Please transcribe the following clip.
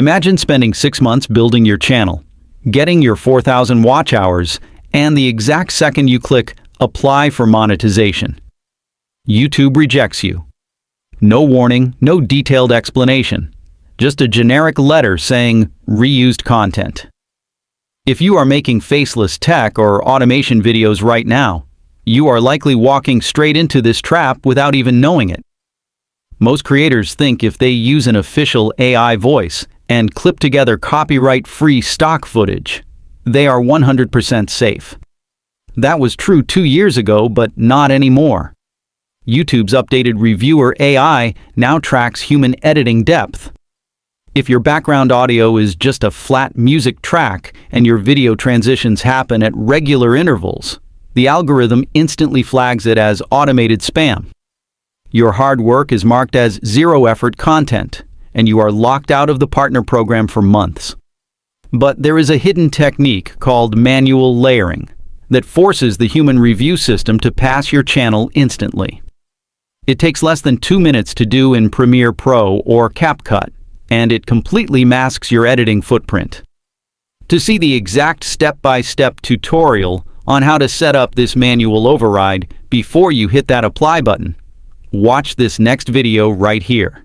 Imagine spending 6 months building your channel, getting your 4,000 watch hours, and the exact second you click Apply for Monetization, YouTube rejects you. No warning, no detailed explanation. Just a generic letter saying reused content. If you are making faceless tech or automation videos right now, you are likely walking straight into this trap without even knowing it. Most creators think if they use an official AI voice and clip together copyright-free stock footage, they are 100% safe. That was true 2 years ago, but not anymore. YouTube's updated reviewer AI now tracks human editing depth. If your background audio is just a flat music track and your video transitions happen at regular intervals, the algorithm instantly flags it as automated spam. Your hard work is marked as zero-effort content, and you are locked out of the partner program for months. But there is a hidden technique called manual layering that forces the human review system to pass your channel instantly. It takes less than 2 minutes to do in Premiere Pro or CapCut, and it completely masks your editing footprint. To see the exact step-by-step tutorial on how to set up this manual override before you hit that apply button, watch this next video right here.